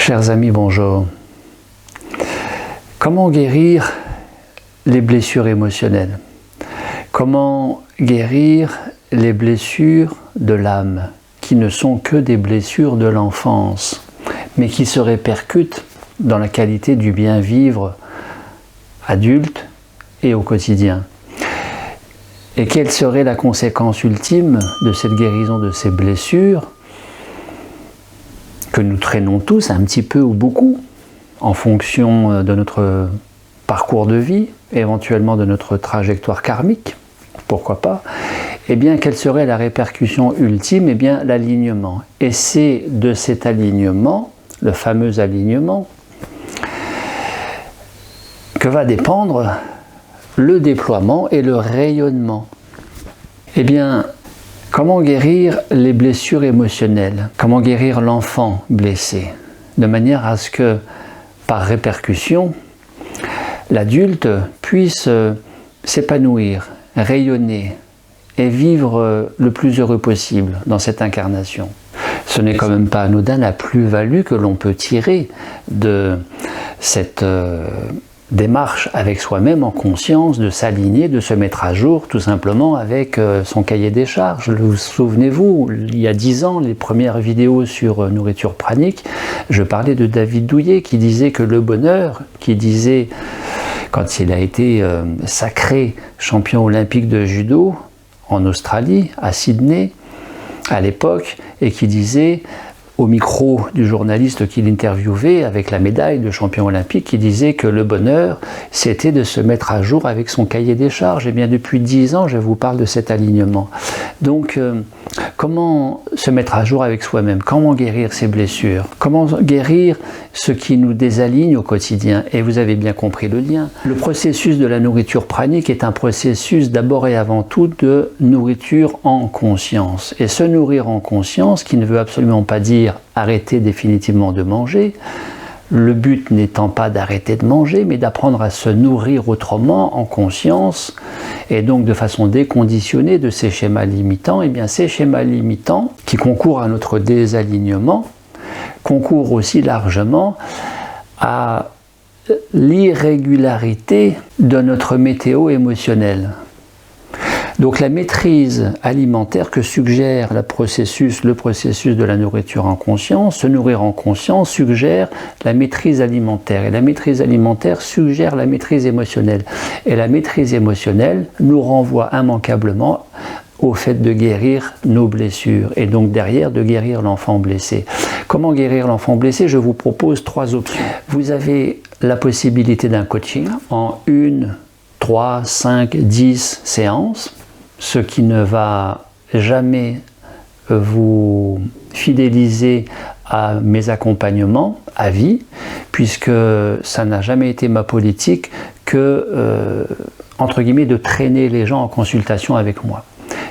Chers amis, bonjour. Comment guérir les blessures émotionnelles? Comment guérir les blessures de l'âme, qui ne sont que des blessures de l'enfance, mais qui se répercutent dans la qualité du bien vivre adulte et au quotidien? Et quelle serait la conséquence ultime de cette guérison de ces blessures que nous traînons tous un petit peu ou beaucoup en fonction de notre parcours de vie, éventuellement de notre trajectoire karmique, pourquoi pas? Eh bien, quelle serait la répercussion ultime? Eh bien, l'alignement. Et c'est de cet alignement, le fameux alignement, que va dépendre le déploiement et le rayonnement. Eh bien, comment guérir les blessures émotionnelles? Comment guérir l'enfant blessé? De manière à ce que, par répercussion, l'adulte puisse s'épanouir, rayonner et vivre le plus heureux possible dans cette incarnation. Ce n'est quand même pas anodin la plus-value que l'on peut tirer de cette démarche avec soi-même en conscience, de s'aligner, de se mettre à jour tout simplement avec son cahier des charges. Vous souvenez-vous, il y a 10 ans, les premières vidéos sur nourriture pranique, je parlais de David Douillet qui disait que le bonheur, qui disait, quand il a été sacré champion olympique de judo en Australie, à Sydney, à l'époque, et qui disait au micro du journaliste qu'il interviewait avec la médaille de champion olympique, qui disait que le bonheur, c'était de se mettre à jour avec son cahier des charges. Et bien depuis 10 ans, je vous parle de cet alignement. Donc, comment se mettre à jour avec soi-même? Comment guérir ses blessures? Comment guérir ce qui nous désaligne au quotidien? Et vous avez bien compris le lien. Le processus de la nourriture pranique est un processus d'abord et avant tout de nourriture en conscience. Et se nourrir en conscience, qui ne veut absolument pas dire arrêter définitivement de manger, le but n'étant pas d'arrêter de manger, mais d'apprendre à se nourrir autrement, en conscience, et donc de façon déconditionnée de ces schémas limitants. Et bien ces schémas limitants, qui concourent à notre désalignement, concourent aussi largement à l'irrégularité de notre météo émotionnelle. Donc la maîtrise alimentaire que suggère le processus de la nourriture en conscience, se nourrir en conscience suggère la maîtrise alimentaire. Et la maîtrise alimentaire suggère la maîtrise émotionnelle. Et la maîtrise émotionnelle nous renvoie immanquablement au fait de guérir nos blessures et donc derrière de guérir l'enfant blessé. Comment guérir l'enfant blessé? Je vous propose 3 options. Vous avez la possibilité d'un coaching en 1, 3, 5, 10 séances, ce qui ne va jamais vous fidéliser à mes accompagnements à vie, puisque ça n'a jamais été ma politique que, entre guillemets, de traîner les gens en consultation avec moi.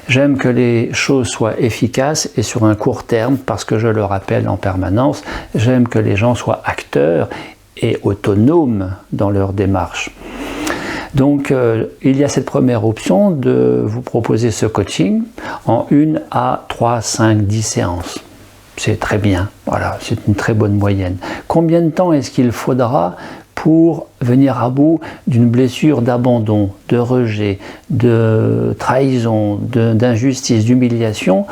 J'aime que les choses soient efficaces et sur un court terme, parce que je le rappelle en permanence, j'aime que les gens soient acteurs et autonomes dans leur démarche. Donc, il y a cette première option de vous proposer ce coaching en 1 à 3, 5, 10 séances. C'est très bien, voilà, c'est une très bonne moyenne. Combien de temps est-ce qu'il faudra pour venir à bout d'une blessure d'abandon, de rejet, de trahison, d'injustice, d'humiliation?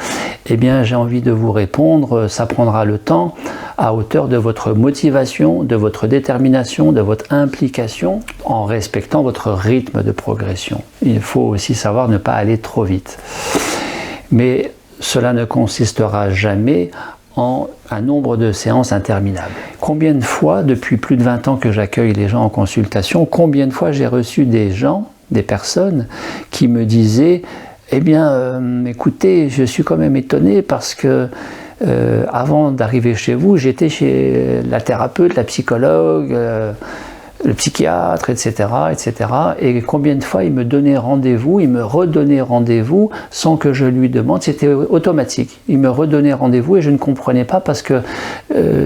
Eh bien, j'ai envie de vous répondre, ça prendra le temps à hauteur de votre motivation, de votre détermination, de votre implication, en respectant votre rythme de progression. Il faut aussi savoir ne pas aller trop vite. Mais cela ne consistera jamais en un nombre de séances interminables. Combien de fois, depuis plus de 20 ans que j'accueille les gens en consultation, combien de fois j'ai reçu des gens, des personnes qui me disaient « Eh bien, écoutez, je suis quand même étonné parce que avant d'arriver chez vous, j'étais chez la thérapeute, la psychologue, le psychiatre, etc., etc. Et combien de fois il me donnait rendez-vous, il me redonnait rendez-vous sans que je lui demande, c'était automatique. Il me redonnait rendez-vous et je ne comprenais pas parce que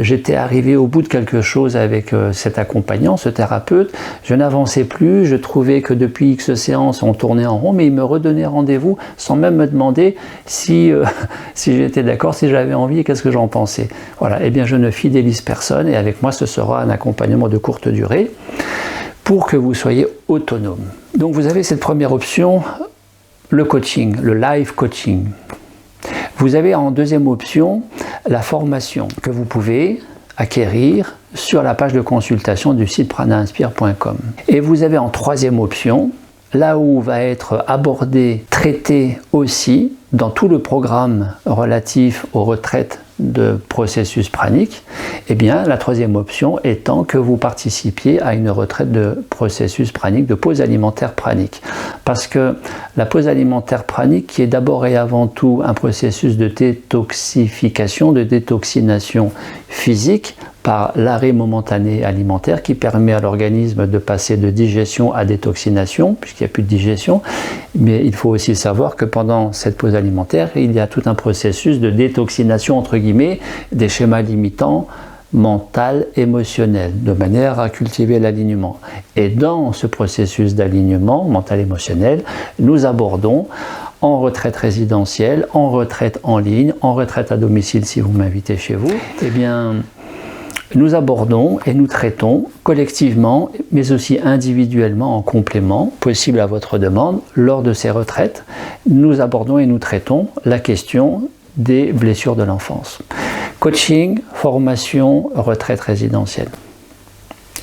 j'étais arrivé au bout de quelque chose avec cet accompagnant, ce thérapeute. Je n'avançais plus, je trouvais que depuis X séances on tournait en rond, mais il me redonnait rendez-vous sans même me demander si j'étais d'accord, si j'avais envie et qu'est-ce que j'en pensais. Voilà, eh bien je ne fidélise personne et avec moi ce sera un accompagnement de courte durée pour que vous soyez autonome. Donc vous avez cette première option, le coaching, le live coaching. Vous avez en deuxième option la formation que vous pouvez acquérir sur la page de consultation du site pranainspire.com. Et vous avez en troisième option, là où va être abordé, traité aussi dans tout le programme relatif aux retraites de processus pranique, eh bien la troisième option étant que vous participiez à une retraite de processus pranique, de pause alimentaire pranique. Parce que la pause alimentaire pranique, qui est d'abord et avant tout un processus de détoxification, de détoxination physique, par l'arrêt momentané alimentaire qui permet à l'organisme de passer de digestion à détoxination, puisqu'il n'y a plus de digestion. Mais il faut aussi savoir que pendant cette pause alimentaire, il y a tout un processus de détoxination, entre guillemets, des schémas limitants mental, émotionnel, de manière à cultiver l'alignement. Et dans ce processus d'alignement mental-émotionnel, nous abordons en retraite résidentielle, en retraite en ligne, en retraite à domicile si vous m'invitez chez vous, eh bien, nous abordons et nous traitons collectivement, mais aussi individuellement en complément, possible à votre demande, lors de ces retraites, nous abordons et nous traitons la question des blessures de l'enfance. Coaching, formation, retraite résidentielle.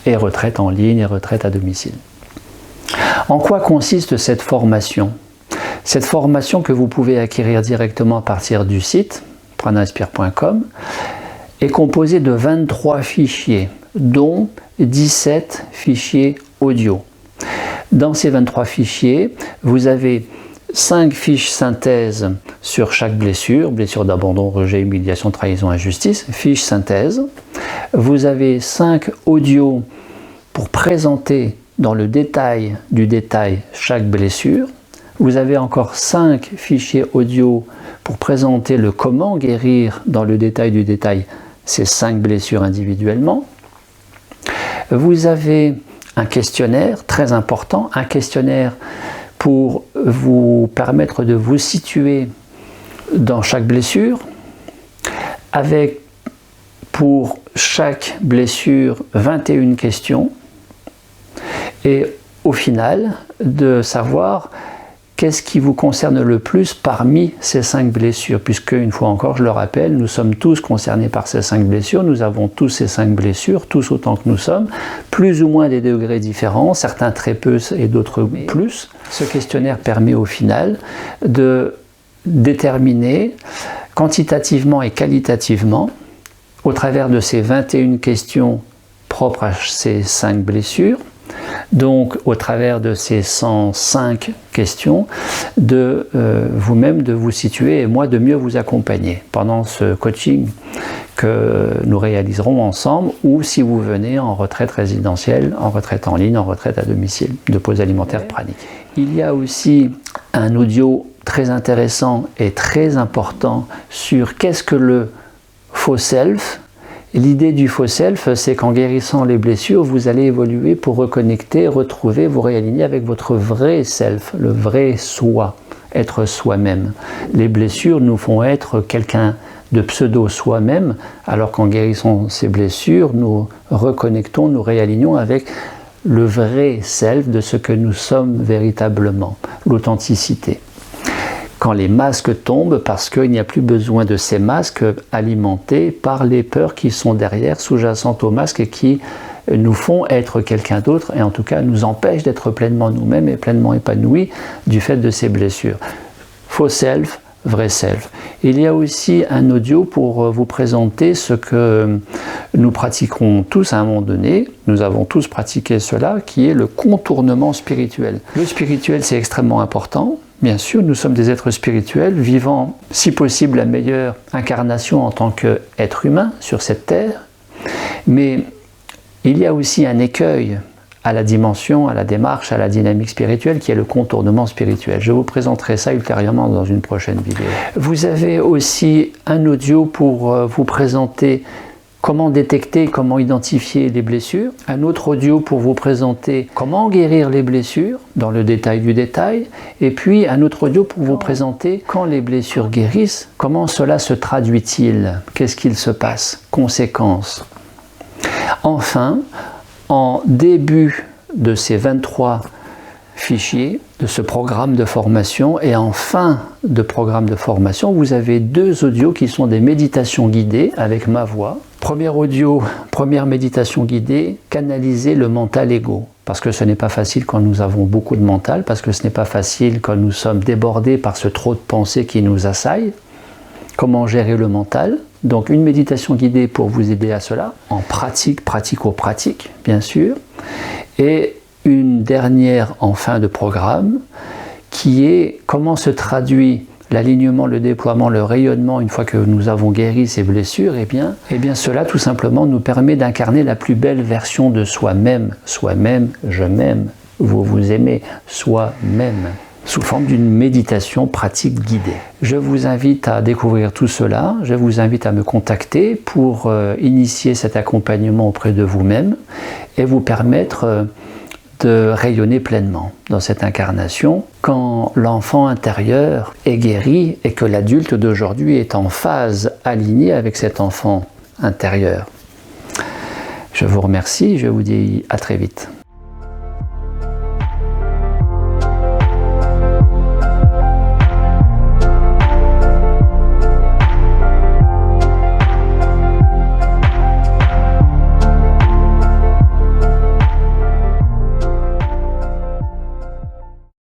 Et retraite en ligne et retraite à domicile. En quoi consiste cette formation ? Cette formation que vous pouvez acquérir directement à partir du site, pranainspire.com, est composée de 23 fichiers, dont 17 fichiers audio. Dans ces 23 fichiers, vous avez 5 fiches synthèse sur chaque blessure, blessure d'abandon, rejet, humiliation, trahison, injustice, fiche synthèse. Vous avez 5 audios pour présenter dans le détail du détail chaque blessure. Vous avez encore 5 fichiers audio pour présenter le comment guérir dans le détail du détail ces 5 blessures individuellement. Vous avez un questionnaire très important, un questionnaire pour vous permettre de vous situer dans chaque blessure, avec pour chaque blessure 21 questions, et au final de savoir qu'est-ce qui vous concerne le plus parmi ces 5 blessures, puisque, une fois encore, je le rappelle, nous sommes tous concernés par ces 5 blessures, nous avons tous ces 5 blessures, tous autant que nous sommes, plus ou moins des degrés différents, certains très peu et d'autres plus. Ce questionnaire permet au final de déterminer quantitativement et qualitativement, au travers de ces 21 questions propres à ces 5 blessures, donc au travers de ces 105 questions, de vous-même de vous situer et moi de mieux vous accompagner pendant ce coaching que nous réaliserons ensemble, ou si vous venez en retraite résidentielle, en retraite en ligne, en retraite à domicile, de pause alimentaire pranique. Il y a aussi un audio très intéressant et très important sur qu'est-ce que le faux self. L'idée du faux self, c'est qu'en guérissant les blessures, vous allez évoluer pour reconnecter, retrouver, vous réaligner avec votre vrai self, le vrai soi, être soi-même. Les blessures nous font être quelqu'un de pseudo soi-même, alors qu'en guérissant ces blessures, nous reconnectons, nous réalignons avec le vrai self de ce que nous sommes véritablement, l'authenticité. Quand les masques tombent, parce qu'il n'y a plus besoin de ces masques alimentés par les peurs qui sont derrière, sous-jacentes aux masques, et qui nous font être quelqu'un d'autre, et en tout cas nous empêchent d'être pleinement nous-mêmes et pleinement épanouis du fait de ces blessures. Faux self, vrai self. Il y a aussi un audio pour vous présenter ce que nous pratiquerons tous à un moment donné, nous avons tous pratiqué cela, qui est le contournement spirituel. Le spirituel, c'est extrêmement important. Bien sûr, nous sommes des êtres spirituels, vivant, si possible, la meilleure incarnation en tant qu'être humain sur cette terre. Mais il y a aussi un écueil à la dimension, à la démarche, à la dynamique spirituelle qui est le contournement spirituel. Je vous présenterai ça ultérieurement dans une prochaine vidéo. Vous avez aussi un audio pour vous présenter comment détecter, comment identifier les blessures. Un autre audio pour vous présenter comment guérir les blessures, dans le détail du détail. Et puis un autre audio pour vous présenter quand les blessures guérissent, comment cela se traduit-il, qu'est-ce qu'il se passe, conséquences. Enfin, en début de ces 23 fichiers, de ce programme de formation, et en fin de programme de formation, vous avez 2 audios qui sont des méditations guidées avec ma voix. Premier audio, première méditation guidée, canaliser le mental égo. Parce que ce n'est pas facile quand nous avons beaucoup de mental, parce que ce n'est pas facile quand nous sommes débordés par ce trop de pensées qui nous assaillent. Comment gérer le mental? Donc une méditation guidée pour vous aider à cela, en pratique, pratico-pratique, bien sûr. Et une dernière en fin de programme, qui est comment se traduit l'alignement, le déploiement, le rayonnement une fois que nous avons guéri ces blessures. Eh bien cela tout simplement nous permet d'incarner la plus belle version de soi-même. Soi-même, je m'aime, vous vous aimez, soi-même, sous forme d'une méditation pratique guidée. Je vous invite à découvrir tout cela, je vous invite à me contacter pour initier cet accompagnement auprès de vous-même et vous permettre de rayonner pleinement dans cette incarnation quand l'enfant intérieur est guéri et que l'adulte d'aujourd'hui est en phase alignée avec cet enfant intérieur. Je vous remercie, je vous dis à très vite.